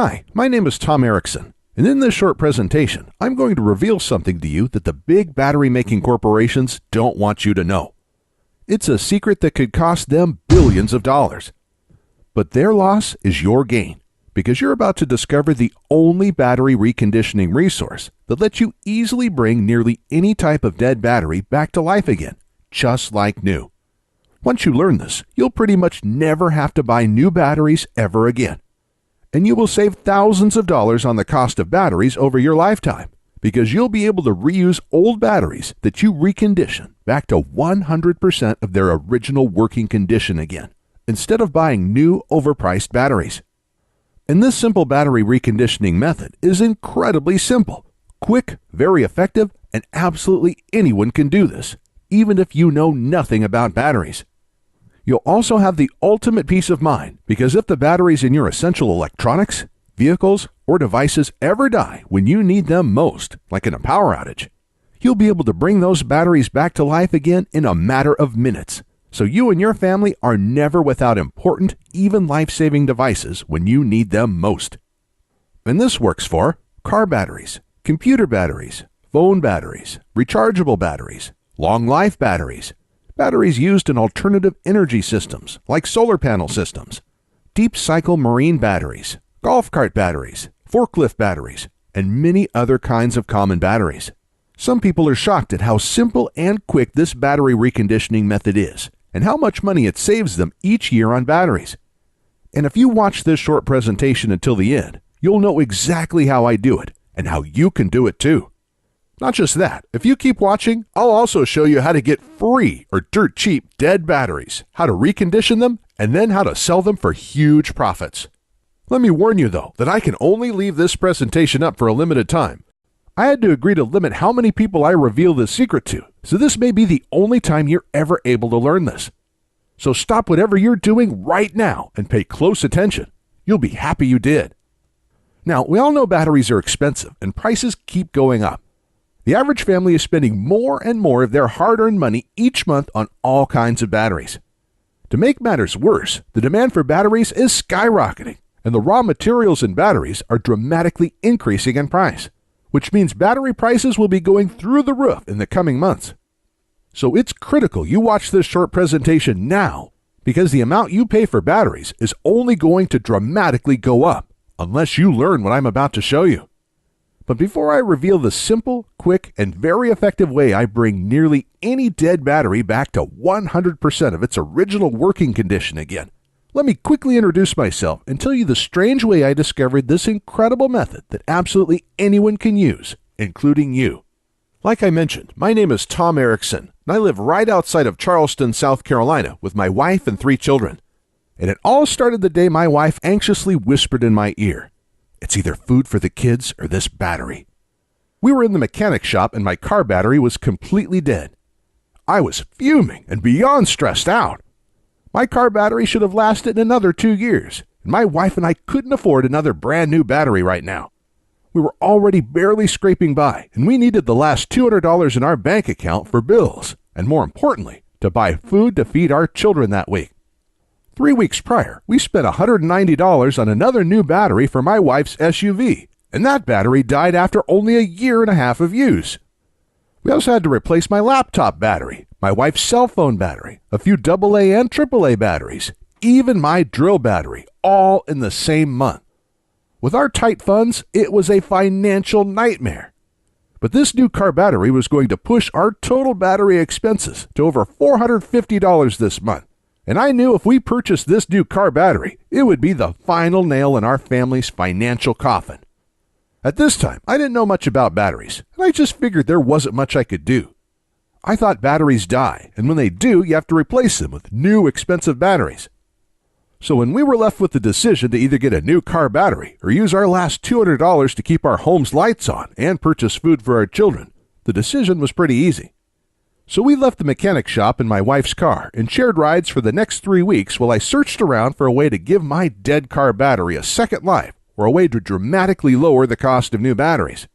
Hi, my name is Tom Erickson, and in this short presentation, I'm going to reveal something to you that the big battery-making corporations don't want you to know. It's a secret that could cost them billions of dollars. But their loss is your gain, because you're about to discover the only battery reconditioning resource that lets you easily bring nearly any type of dead battery back to life again, just like new. Once you learn this, you'll pretty much never have to buy new batteries ever again. And you will save thousands of dollars on the cost of batteries over your lifetime, because you'll be able to reuse old batteries that you recondition back to 100% of their original working condition again, instead of buying new overpriced batteries. And this simple battery reconditioning method is incredibly simple, quick, very effective, and absolutely anyone can do this, even if you know nothing about batteries. You'll also have the ultimate peace of mind, because if the batteries in your essential electronics, vehicles, or devices ever die when you need them most, like in a power outage, you'll be able to bring those batteries back to life again in a matter of minutes, so you and your family are never without important, even life-saving devices when you need them most. And this works for car batteries, computer batteries, phone batteries, rechargeable batteries, long-life batteries, batteries used in alternative energy systems like solar panel systems, deep cycle marine batteries, golf cart batteries, forklift batteries, and many other kinds of common batteries. Some people are shocked at how simple and quick this battery reconditioning method is, and how much money it saves them each year on batteries. And if you watch this short presentation until the end, you'll know exactly how I do it, and how you can do it too. Not just that, if you keep watching, I'll also show you how to get free or dirt cheap dead batteries, how to recondition them, and then how to sell them for huge profits. Let me warn you though, that I can only leave this presentation up for a limited time. I had to agree to limit how many people I reveal this secret to, so this may be the only time you're ever able to learn this. So stop whatever you're doing right now and pay close attention. You'll be happy you did. Now, we all know batteries are expensive and prices keep going up. The average family is spending more and more of their hard-earned money each month on all kinds of batteries. To make matters worse, the demand for batteries is skyrocketing, and the raw materials in batteries are dramatically increasing in price, which means battery prices will be going through the roof in the coming months. So it's critical you watch this short presentation now, because the amount you pay for batteries is only going to dramatically go up, unless you learn what I'm about to show you. But before I reveal the simple, quick, and very effective way I bring nearly any dead battery back to 100% of its original working condition again, let me quickly introduce myself and tell you the strange way I discovered this incredible method that absolutely anyone can use, including you. Like I mentioned, my name is Tom Erickson, and I live right outside of Charleston, South Carolina, with my wife and 3 children. And it all started the day my wife anxiously whispered in my ear, "It's either food for the kids or this battery." We were in the mechanic shop and my car battery was completely dead. I was fuming and beyond stressed out. My car battery should have lasted another 2 years, and my wife and I couldn't afford another brand new battery right now. We were already barely scraping by, and we needed the last $200 in our bank account for bills, and more importantly, to buy food to feed our children that week. 3 weeks prior, we spent $190 on another new battery for my wife's SUV, and that battery died after only a year and a half of use. We also had to replace my laptop battery, my wife's cell phone battery, a few AA and AAA batteries, even my drill battery, all in the same month. With our tight funds, it was a financial nightmare. But this new car battery was going to push our total battery expenses to over $450 this month. And I knew if we purchased this new car battery, it would be the final nail in our family's financial coffin. At this time, I didn't know much about batteries, and I just figured there wasn't much I could do. I thought batteries die, and when they do, you have to replace them with new expensive batteries. So when we were left with the decision to either get a new car battery or use our last $200 to keep our home's lights on and purchase food for our children, the decision was pretty easy. So we left the mechanic shop in my wife's car and shared rides for the next 3 weeks while I searched around for a way to give my dead car battery a second life or a way to dramatically lower the cost of new batteries.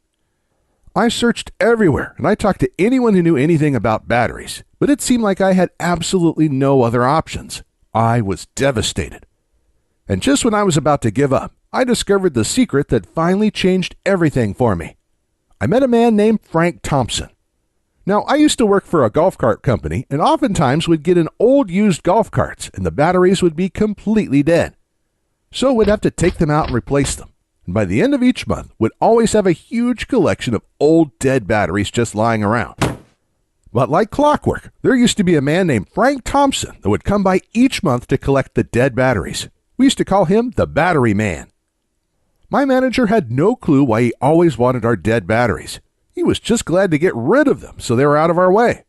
I searched everywhere and I talked to anyone who knew anything about batteries, but it seemed like I had absolutely no other options. I was devastated. And just when I was about to give up, I discovered the secret that finally changed everything for me. I met a man named Frank Thompson. Now, I used to work for a golf cart company, and oftentimes we'd get in old used golf carts, and the batteries would be completely dead. So we'd have to take them out and replace them. And by the end of each month, we'd always have a huge collection of old dead batteries just lying around. But like clockwork, there used to be a man named Frank Thompson that would come by each month to collect the dead batteries. We used to call him the Battery Man. My manager had no clue why he always wanted our dead batteries. He was just glad to get rid of them so they were out of our way.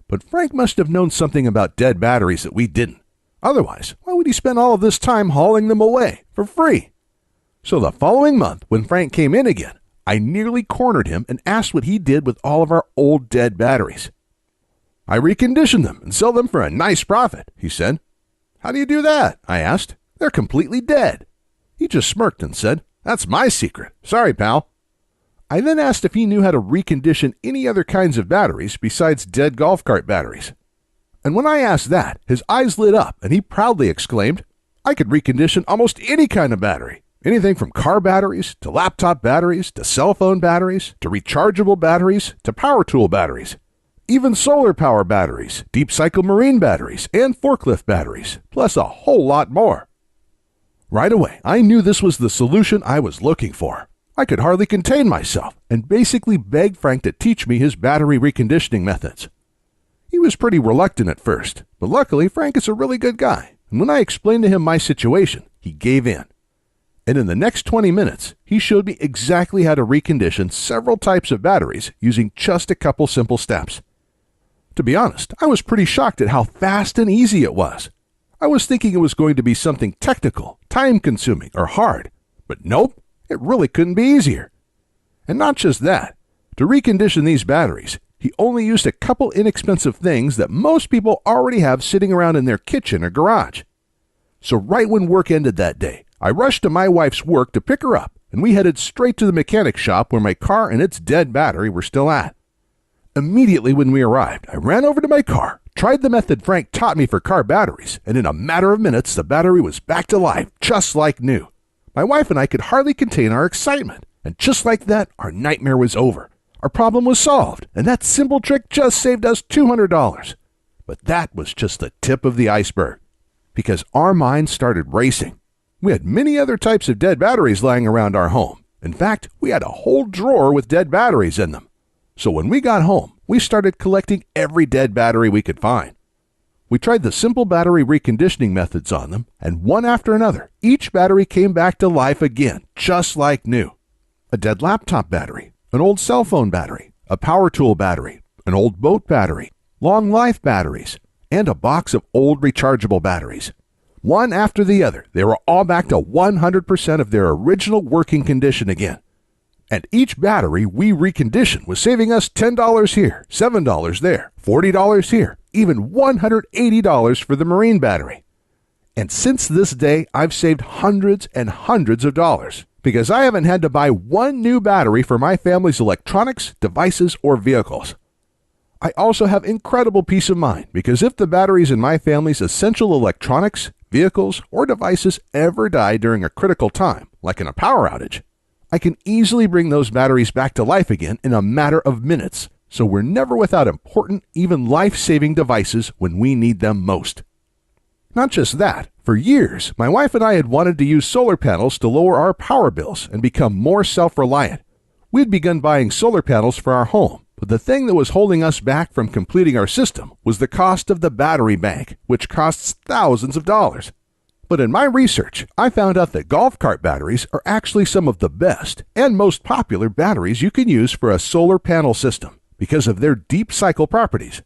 But Frank must have known something about dead batteries that we didn't. Otherwise, why would he spend all of this time hauling them away for free? So the following month, when Frank came in again, I nearly cornered him and asked what he did with all of our old dead batteries. "I recondition them and sell them for a nice profit," he said. "How do you do that?" I asked. "They're completely dead." He just smirked and said, "That's my secret. Sorry, pal." I then asked if he knew how to recondition any other kinds of batteries besides dead golf cart batteries. And when I asked that, his eyes lit up and he proudly exclaimed, "I could recondition almost any kind of battery. Anything from car batteries, to laptop batteries, to cell phone batteries, to rechargeable batteries, to power tool batteries. Even solar power batteries, deep cycle marine batteries, and forklift batteries, plus a whole lot more." Right away, I knew this was the solution I was looking for. I could hardly contain myself and basically begged Frank to teach me his battery reconditioning methods. He was pretty reluctant at first, but luckily Frank is a really good guy, and when I explained to him my situation, he gave in. And in the next 20 minutes, he showed me exactly how to recondition several types of batteries using just a couple simple steps. To be honest, I was pretty shocked at how fast and easy it was. I was thinking it was going to be something technical, time-consuming, or hard, but nope, it really couldn't be easier. And not just that, to recondition these batteries, he only used a couple inexpensive things that most people already have sitting around in their kitchen or garage. So right when work ended that day, I rushed to my wife's work to pick her up, and we headed straight to the mechanic shop where my car and its dead battery were still at. Immediately when we arrived, I ran over to my car, tried the method Frank taught me for car batteries, and in a matter of minutes, the battery was back to life, just like new. My wife and I could hardly contain our excitement, and just like that, our nightmare was over. Our problem was solved, and that simple trick just saved us $200. But that was just the tip of the iceberg, because our minds started racing. We had many other types of dead batteries lying around our home. In fact, we had a whole drawer with dead batteries in them. So when we got home, we started collecting every dead battery we could find. We tried the simple battery reconditioning methods on them, and one after another, each battery came back to life again, just like new. A dead laptop battery, an old cell phone battery, a power tool battery, an old boat battery, long life batteries, and a box of old rechargeable batteries. One after the other, they were all back to 100% of their original working condition again. And each battery we reconditioned was saving us $10 here, $7 there, $40 here, even $180 for the marine battery. And since this day, I've saved hundreds and hundreds of dollars because I haven't had to buy one new battery for my family's electronics, devices, or vehicles. I also have incredible peace of mind because if the batteries in my family's essential electronics, vehicles, or devices ever die during a critical time, like in a power outage, I can easily bring those batteries back to life again in a matter of minutes, so we're never without important, even life-saving devices when we need them most. Not just that, for years, my wife and I had wanted to use solar panels to lower our power bills and become more self-reliant. We had begun buying solar panels for our home, but the thing that was holding us back from completing our system was the cost of the battery bank, which costs thousands of dollars. But in my research, I found out that golf cart batteries are actually some of the best and most popular batteries you can use for a solar panel system because of their deep cycle properties.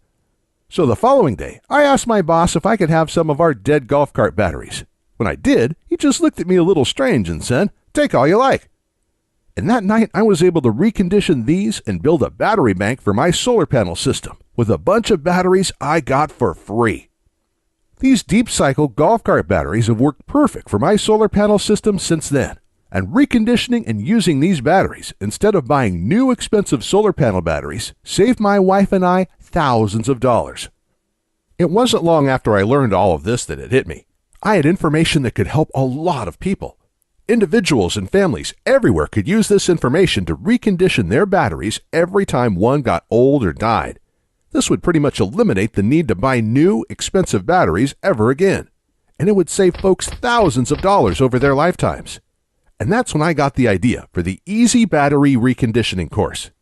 So the following day, I asked my boss if I could have some of our dead golf cart batteries. When I did, he just looked at me a little strange and said, "Take all you like." And that night, I was able to recondition these and build a battery bank for my solar panel system with a bunch of batteries I got for free. These deep cycle golf cart batteries have worked perfect for my solar panel system since then, and reconditioning and using these batteries instead of buying new expensive solar panel batteries saved my wife and I thousands of dollars. It wasn't long after I learned all of this that it hit me. I had information that could help a lot of people. Individuals and families everywhere could use this information to recondition their batteries every time one got old or died. This would pretty much eliminate the need to buy new, expensive batteries ever again, and it would save folks thousands of dollars over their lifetimes. And that's when I got the idea for the EZ Battery Reconditioning course.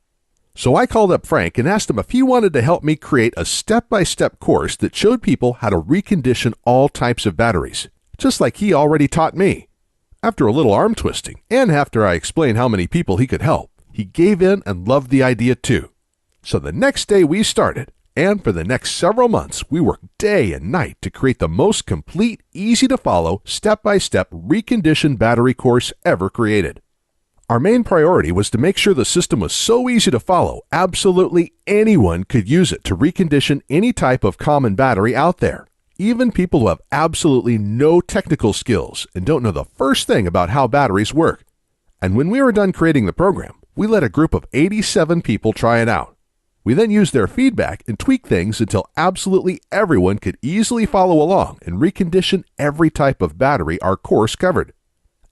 So I called up Frank and asked him if he wanted to help me create a step-by-step course that showed people how to recondition all types of batteries, just like he already taught me. After a little arm twisting, and after I explained how many people he could help, he gave in and loved the idea too. So the next day we started, and for the next several months we worked day and night to create the most complete, easy-to-follow, step-by-step reconditioned battery course ever created. Our main priority was to make sure the system was so easy to follow, absolutely anyone could use it to recondition any type of common battery out there. Even people who have absolutely no technical skills and don't know the first thing about how batteries work. And when we were done creating the program, we let a group of 87 people try it out. We then used their feedback and tweaked things until absolutely everyone could easily follow along and recondition every type of battery our course covered.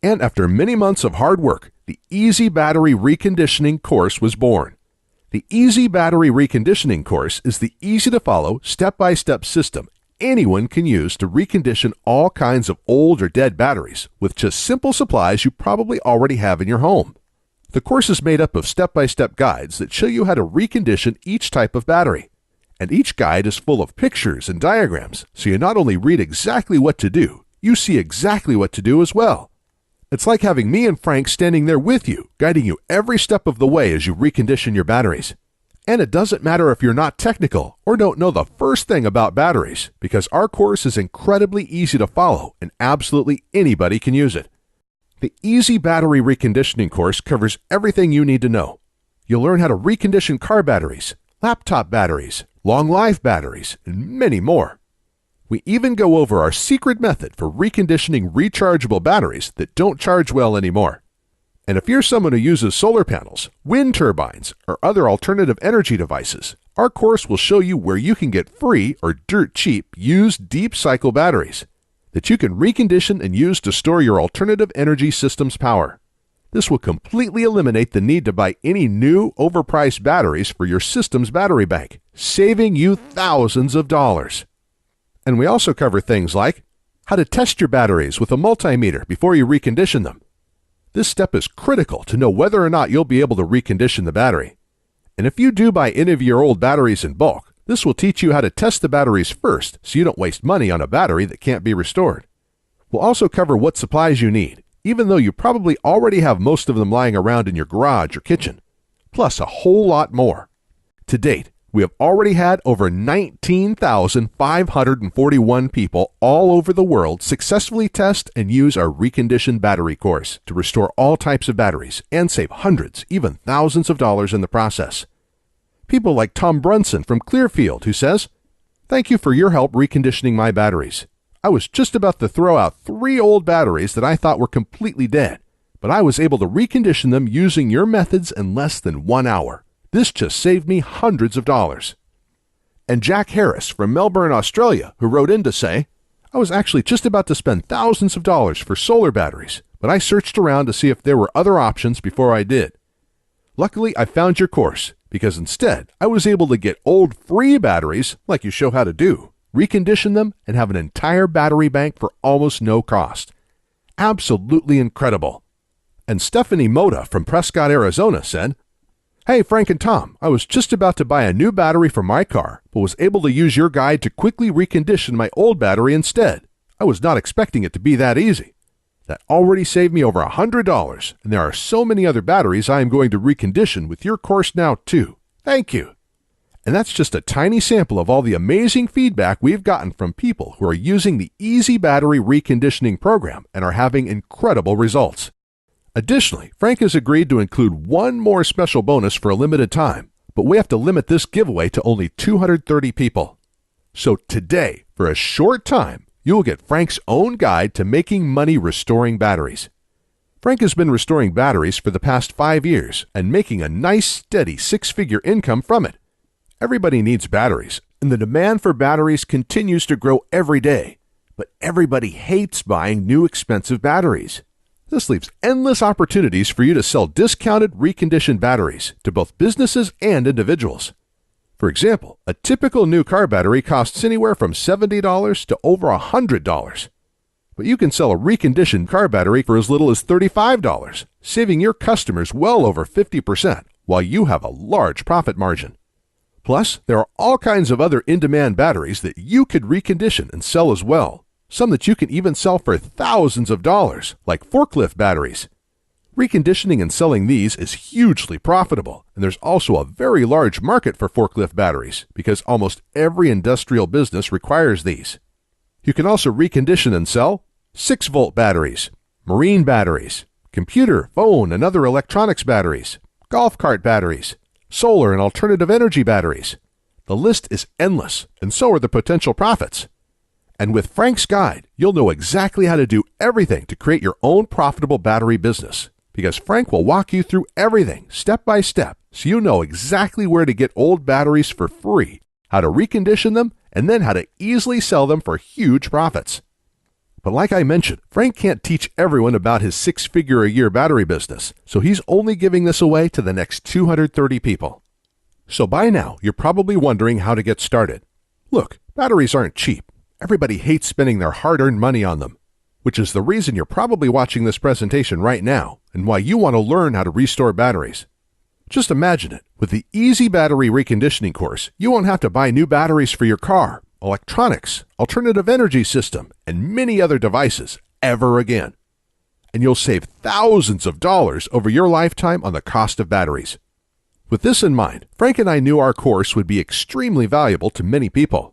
And after many months of hard work, the EZ Battery Reconditioning course was born. The EZ Battery Reconditioning course is the easy-to-follow, step-by-step system anyone can use to recondition all kinds of old or dead batteries with just simple supplies you probably already have in your home. The course is made up of step-by-step guides that show you how to recondition each type of battery. And each guide is full of pictures and diagrams, so you not only read exactly what to do, you see exactly what to do as well. It's like having me and Frank standing there with you, guiding you every step of the way as you recondition your batteries. And it doesn't matter if you're not technical or don't know the first thing about batteries, because our course is incredibly easy to follow and absolutely anybody can use it. The EZ Battery Reconditioning course covers everything you need to know. You'll learn how to recondition car batteries, laptop batteries, long-life batteries, and many more. We even go over our secret method for reconditioning rechargeable batteries that don't charge well anymore. And if you're someone who uses solar panels, wind turbines, or other alternative energy devices, our course will show you where you can get free or dirt cheap used deep cycle batteries that you can recondition and use to store your alternative energy system's power. This will completely eliminate the need to buy any new, overpriced batteries for your system's battery bank, saving you thousands of dollars. And we also cover things like how to test your batteries with a multimeter before you recondition them. This step is critical to know whether or not you'll be able to recondition the battery. And if you do buy any of your old batteries in bulk, this will teach you how to test the batteries first so you don't waste money on a battery that can't be restored. We'll also cover what supplies you need, even though you probably already have most of them lying around in your garage or kitchen, plus a whole lot more. To date, we have already had over 19,541 people all over the world successfully test and use our reconditioned battery course to restore all types of batteries and save hundreds, even thousands of dollars in the process. People like Tom Brunson from Clearfield, who says, "Thank you for your help reconditioning my batteries. I was just about to throw out 3 old batteries that I thought were completely dead, but I was able to recondition them using your methods in less than 1 hour. This just saved me hundreds of dollars." And Jack Harris from Melbourne, Australia, who wrote in to say, "I was actually just about to spend thousands of dollars for solar batteries, but I searched around to see if there were other options before I did. Luckily, I found your course, because instead, I was able to get old free batteries, like you show how to do, recondition them, and have an entire battery bank for almost no cost. Absolutely incredible." And Stephanie Moda from Prescott, Arizona said, "Hey, Frank and Tom, I was just about to buy a new battery for my car, but was able to use your guide to quickly recondition my old battery instead. I was not expecting it to be that easy. That already saved me over $100, and there are so many other batteries I am going to recondition with your course now too. Thank you." And that's just a tiny sample of all the amazing feedback we've gotten from people who are using the EZ Battery Reconditioning program and are having incredible results. Additionally, Frank has agreed to include one more special bonus for a limited time, but we have to limit this giveaway to only 230 people. So today, for a short time, you will get Frank's own guide to making money restoring batteries. Frank has been restoring batteries for the past 5 years and making a nice, steady 6-figure income from it. Everybody needs batteries, and the demand for batteries continues to grow every day, but everybody hates buying new expensive batteries. This leaves endless opportunities for you to sell discounted reconditioned batteries to both businesses and individuals. For example, a typical new car battery costs anywhere from $70 to over $100. But you can sell a reconditioned car battery for as little as $35, saving your customers well over 50% while you have a large profit margin. Plus, there are all kinds of other in-demand batteries that you could recondition and sell as well, some that you can even sell for thousands of dollars, like forklift batteries. Reconditioning and selling these is hugely profitable, and there's also a very large market for forklift batteries because almost every industrial business requires these. You can also recondition and sell 6-volt batteries, marine batteries, computer, phone, and other electronics batteries, golf cart batteries, solar and alternative energy batteries. The list is endless, and so are the potential profits. And with Frank's guide, you'll know exactly how to do everything to create your own profitable battery business, because Frank will walk you through everything step by step so you know exactly where to get old batteries for free, how to recondition them, and then how to easily sell them for huge profits. But like I mentioned, Frank can't teach everyone about his 6-figure-a-year battery business, so he's only giving this away to the next 230 people. So by now, you're probably wondering how to get started. Look, batteries aren't cheap. Everybody hates spending their hard-earned money on them, which is the reason you're probably watching this presentation right now and why you want to learn how to restore batteries. Just imagine it. With the EZ Battery Reconditioning course, you won't have to buy new batteries for your car, electronics, alternative energy system, and many other devices ever again. And you'll save thousands of dollars over your lifetime on the cost of batteries. With this in mind, Frank and I knew our course would be extremely valuable to many people.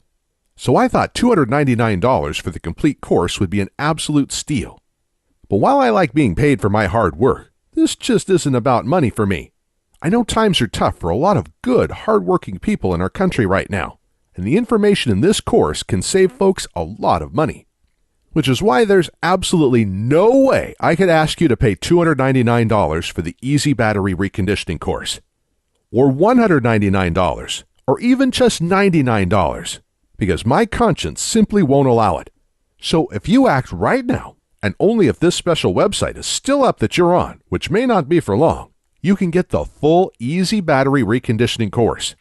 So I thought $299 for the complete course would be an absolute steal. But while I like being paid for my hard work, this just isn't about money for me. I know times are tough for a lot of good, hard-working people in our country right now, and the information in this course can save folks a lot of money. Which is why there's absolutely no way I could ask you to pay $299 for the EZ Battery Reconditioning course, or $199, or even just $99, because my conscience simply won't allow it. So if you act right now, and only if this special website is still up that you're on, which may not be for long, you can get the full EZ Battery Reconditioning course.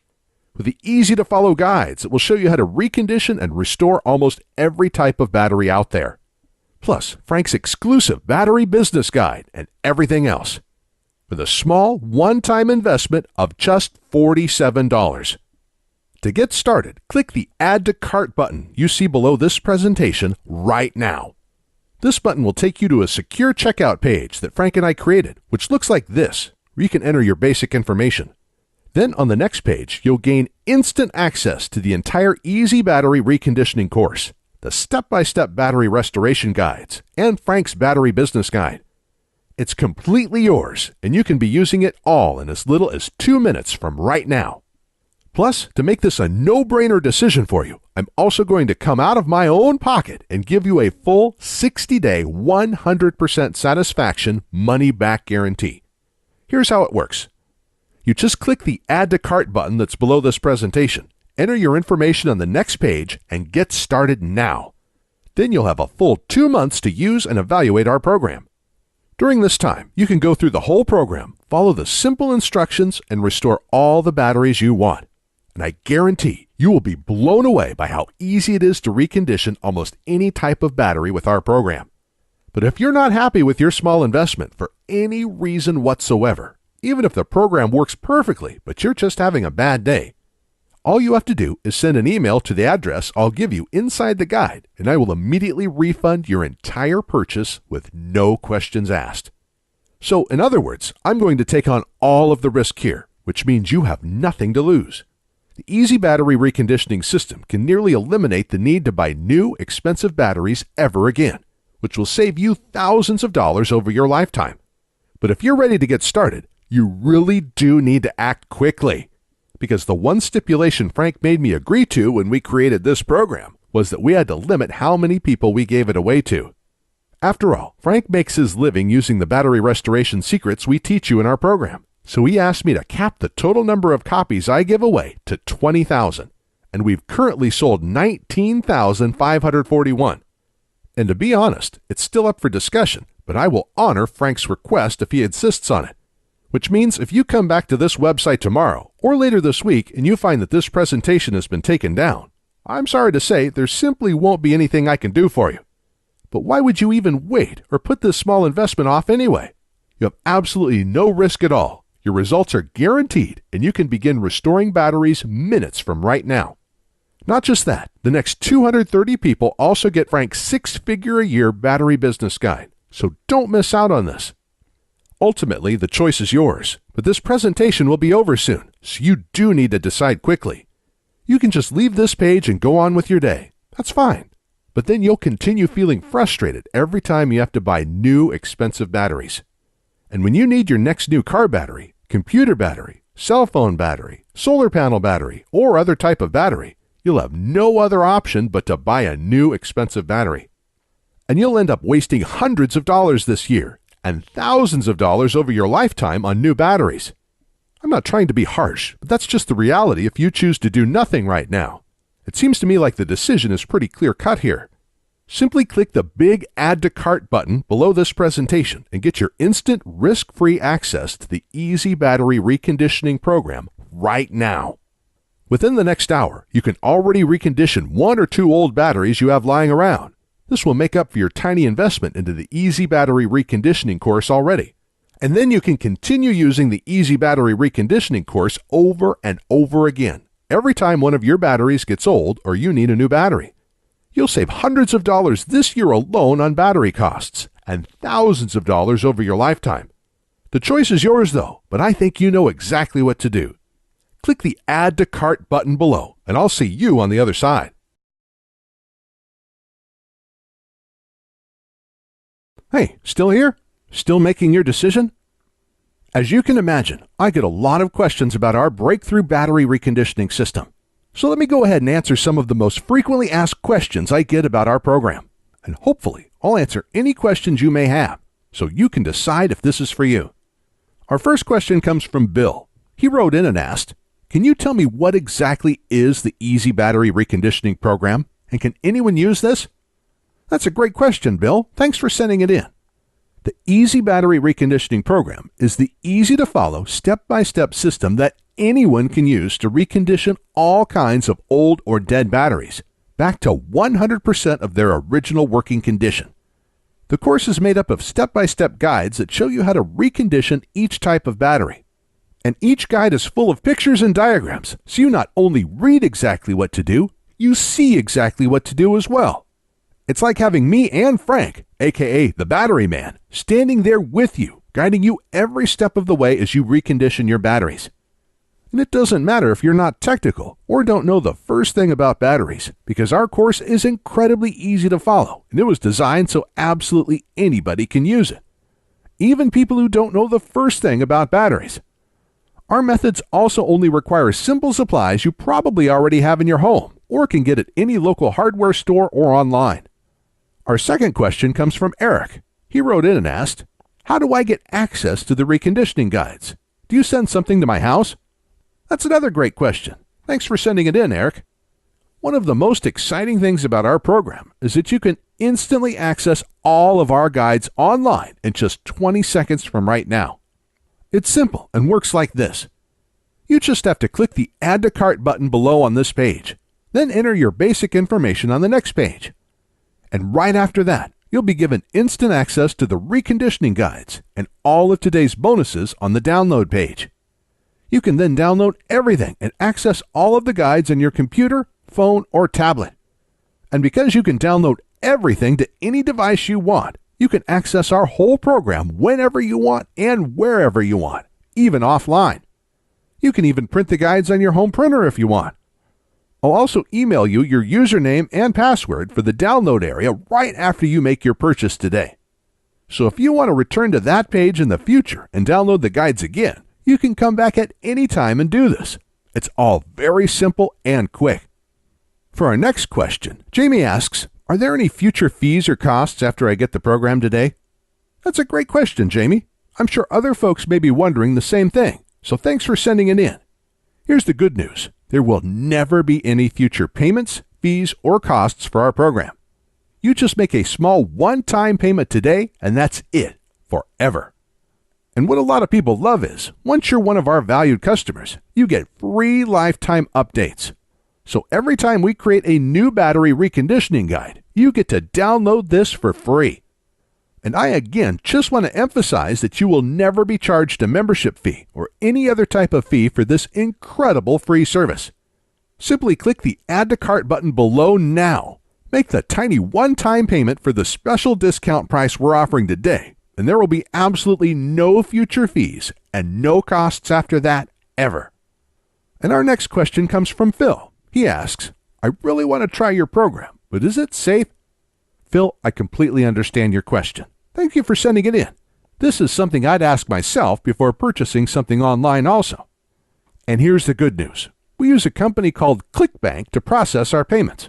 With the easy-to-follow guides that will show you how to recondition and restore almost every type of battery out there. Plus, Frank's exclusive battery business guide and everything else. With a small, one-time investment of just $47. To get started, click the Add to Cart button you see below this presentation right now. This button will take you to a secure checkout page that Frank and I created, which looks like this, where you can enter your basic information. Then on the next page, you'll gain instant access to the entire EZ Battery Reconditioning course, the step-by-step battery restoration guides, and Frank's battery business guide. It's completely yours, and you can be using it all in as little as 2 minutes from right now. Plus, to make this a no-brainer decision for you, I'm also going to come out of my own pocket and give you a full 60-day, 100% satisfaction money-back guarantee. Here's how it works. You just click the Add to Cart button that's below this presentation, enter your information on the next page, and get started now. Then you'll have a full 2 months to use and evaluate our program. During this time, you can go through the whole program, follow the simple instructions, and restore all the batteries you want. And I guarantee you will be blown away by how easy it is to recondition almost any type of battery with our program. But if you're not happy with your small investment for any reason whatsoever, even if the program works perfectly, but you're just having a bad day, all you have to do is send an email to the address I'll give you inside the guide, and I will immediately refund your entire purchase with no questions asked. So, in other words, I'm going to take on all of the risk here, which means you have nothing to lose. The EZ Battery Reconditioning system can nearly eliminate the need to buy new, expensive batteries ever again, which will save you thousands of dollars over your lifetime. But if you're ready to get started, you really do need to act quickly, because the one stipulation Frank made me agree to when we created this program was that we had to limit how many people we gave it away to. After all, Frank makes his living using the battery restoration secrets we teach you in our program, so he asked me to cap the total number of copies I give away to 20,000, and we've currently sold 19,541. And to be honest, it's still up for discussion, but I will honor Frank's request if he insists on it. Which means if you come back to this website tomorrow or later this week and you find that this presentation has been taken down, I'm sorry to say there simply won't be anything I can do for you. But why would you even wait or put this small investment off anyway? You have absolutely no risk at all. Your results are guaranteed and you can begin restoring batteries minutes from right now. Not just that, the next 230 people also get Frank's 6-figure-a-year battery business guide. So don't miss out on this. Ultimately, the choice is yours, but this presentation will be over soon, so you do need to decide quickly. You can just leave this page and go on with your day. That's fine. But then you'll continue feeling frustrated every time you have to buy new, expensive batteries. And when you need your next new car battery, computer battery, cell phone battery, solar panel battery, or other type of battery, you'll have no other option but to buy a new, expensive battery. And you'll end up wasting hundreds of dollars this year and thousands of dollars over your lifetime on new batteries. I'm not trying to be harsh, but that's just the reality if you choose to do nothing right now. It seems to me like the decision is pretty clear-cut here. Simply click the big Add to Cart button below this presentation and get your instant risk-free access to the EZ Battery Reconditioning Program right now. Within the next hour, you can already recondition 1 or 2 old batteries you have lying around. This will make up for your tiny investment into the EZ Battery Reconditioning course already. And then you can continue using the EZ Battery Reconditioning course over and over again, every time one of your batteries gets old or you need a new battery. You'll save hundreds of dollars this year alone on battery costs and thousands of dollars over your lifetime. The choice is yours though, but I think you know exactly what to do. Click the Add to Cart button below, and I'll see you on the other side. Hey, still here? Still making your decision? As you can imagine, I get a lot of questions about our breakthrough battery reconditioning system. So let me go ahead and answer some of the most frequently asked questions I get about our program. And hopefully, I'll answer any questions you may have, so you can decide if this is for you. Our first question comes from Bill. He wrote in and asked, "Can you tell me what exactly is the EZ Battery Reconditioning Program, and can anyone use this?" That's a great question, Bill. Thanks for sending it in. The EZ Battery Reconditioning Program is the easy-to-follow, step-by-step system that anyone can use to recondition all kinds of old or dead batteries back to 100% of their original working condition. The course is made up of step-by-step guides that show you how to recondition each type of battery. And each guide is full of pictures and diagrams, so you not only read exactly what to do, you see exactly what to do as well. It's like having me and Frank, aka the Battery Man, standing there with you, guiding you every step of the way as you recondition your batteries. And it doesn't matter if you're not technical or don't know the first thing about batteries, because our course is incredibly easy to follow, and it was designed so absolutely anybody can use it. Even people who don't know the first thing about batteries. Our methods also only require simple supplies you probably already have in your home or can get at any local hardware store or online. Our second question comes from Eric. He wrote in and asked, "How do I get access to the reconditioning guides? Do you send something to my house?" That's another great question. Thanks for sending it in, Eric. One of the most exciting things about our program is that you can instantly access all of our guides online in just 20 seconds from right now. It's simple and works like this. You just have to click the Add to Cart button below on this page, then enter your basic information on the next page. And right after that, you'll be given instant access to the reconditioning guides and all of today's bonuses on the download page. You can then download everything and access all of the guides on your computer, phone, or tablet. And because you can download everything to any device you want, you can access our whole program whenever you want and wherever you want, even offline. You can even print the guides on your home printer if you want. I'll also email you your username and password for the download area right after you make your purchase today. So if you want to return to that page in the future and download the guides again, you can come back at any time and do this. It's all very simple and quick. For our next question, Jamie asks, "Are there any future fees or costs after I get the program today?" That's a great question, Jamie. I'm sure other folks may be wondering the same thing, so thanks for sending it in. Here's the good news. There will never be any future payments, fees, or costs for our program. You just make a small one-time payment today, and that's it, forever. And what a lot of people love is, once you're one of our valued customers, you get free lifetime updates. So every time we create a new battery reconditioning guide, you get to download this for free. And I again just want to emphasize that you will never be charged a membership fee or any other type of fee for this incredible free service. Simply click the Add to Cart button below now. Make the tiny one-time payment for the special discount price we're offering today, and there will be absolutely no future fees and no costs after that ever. And our next question comes from Phil. He asks, I really want to try your program, but is it safe? Phil, I completely understand your question. Thank you for sending it in. This is something I'd ask myself before purchasing something online also. And here's the good news. We use a company called ClickBank to process our payments.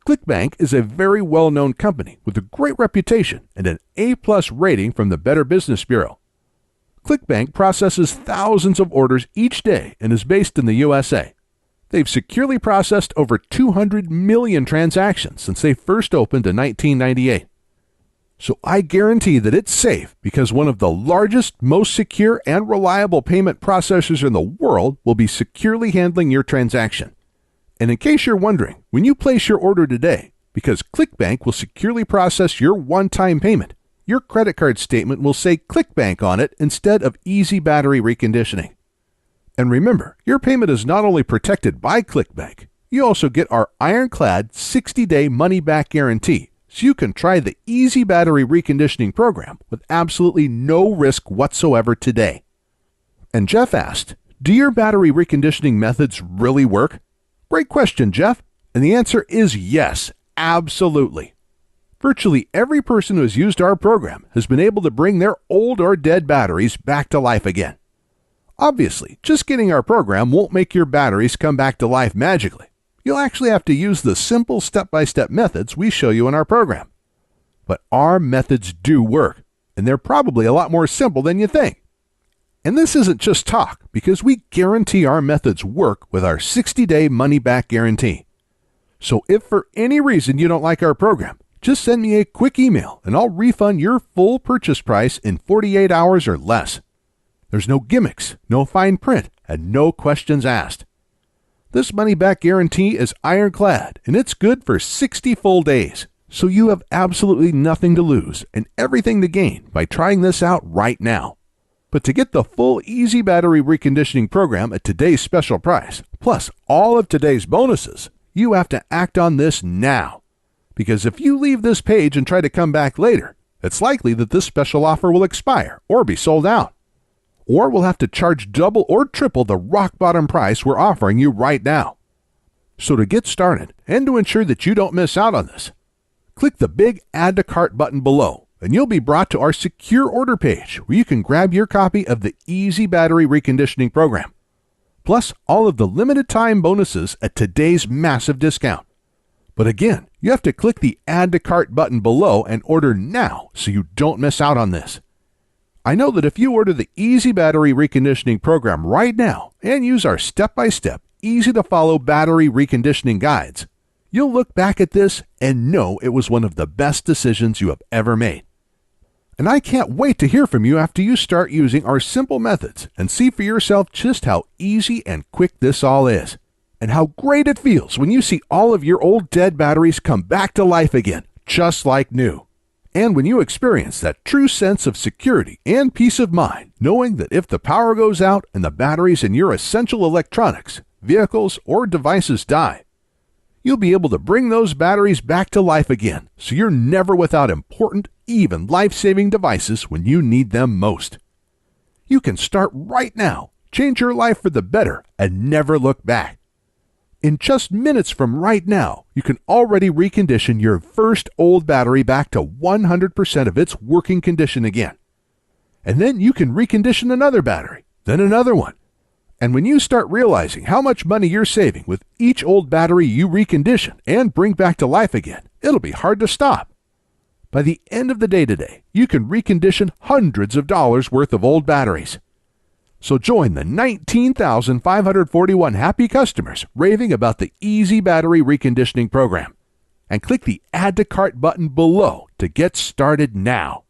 ClickBank is a very well-known company with a great reputation and an A+ rating from the Better Business Bureau. ClickBank processes thousands of orders each day and is based in the USA. They've securely processed over 200 million transactions since they first opened in 1998. So I guarantee that it's safe because one of the largest, most secure, and reliable payment processors in the world will be securely handling your transaction. And in case you're wondering, when you place your order today, because ClickBank will securely process your one-time payment, your credit card statement will say ClickBank on it instead of EZ Battery Reconditioning. And remember, your payment is not only protected by ClickBank, you also get our ironclad 60-day money-back guarantee, so you can try the EZ Battery Reconditioning program with absolutely no risk whatsoever today. And Jeff asked, do your battery reconditioning methods really work? Great question, Jeff. And the answer is yes, absolutely. Virtually every person who has used our program has been able to bring their old or dead batteries back to life again. Obviously, just getting our program won't make your batteries come back to life magically. You'll actually have to use the simple step-by-step methods we show you in our program. But our methods do work, and they're probably a lot more simple than you think. And this isn't just talk, because we guarantee our methods work with our 60-day money-back guarantee. So if for any reason you don't like our program, just send me a quick email, and I'll refund your full purchase price in 48 hours or less. There's no gimmicks, no fine print, and no questions asked. This money-back guarantee is ironclad, and it's good for 60 full days. So you have absolutely nothing to lose and everything to gain by trying this out right now. But to get the full EZ Battery Reconditioning program at today's special price, plus all of today's bonuses, you have to act on this now. Because if you leave this page and try to come back later, it's likely that this special offer will expire or be sold out. Or we'll have to charge double or triple the rock bottom price we're offering you right now. So to get started, and to ensure that you don't miss out on this, click the big Add to Cart button below, and you'll be brought to our secure order page where you can grab your copy of the EZ Battery Reconditioning program, plus all of the limited time bonuses at today's massive discount. But again, you have to click the Add to Cart button below and order now so you don't miss out on this. I know that if you order the EZ Battery Reconditioning program right now and use our step-by-step, easy-to-follow battery reconditioning guides, you'll look back at this and know it was one of the best decisions you have ever made. And I can't wait to hear from you after you start using our simple methods and see for yourself just how easy and quick this all is, and how great it feels when you see all of your old dead batteries come back to life again, just like new. And when you experience that true sense of security and peace of mind, knowing that if the power goes out and the batteries in your essential electronics, vehicles, or devices die, you'll be able to bring those batteries back to life again, so you're never without important, even life-saving devices when you need them most. You can start right now, change your life for the better, and never look back. In just minutes from right now, you can already recondition your first old battery back to 100% of its working condition again. And then you can recondition another battery, then another one. And when you start realizing how much money you're saving with each old battery you recondition and bring back to life again, it'll be hard to stop. By the end of the day today, you can recondition hundreds of dollars worth of old batteries. So join the 19,541 happy customers raving about the EZ Battery Reconditioning program. and click the Add to Cart button below to get started now.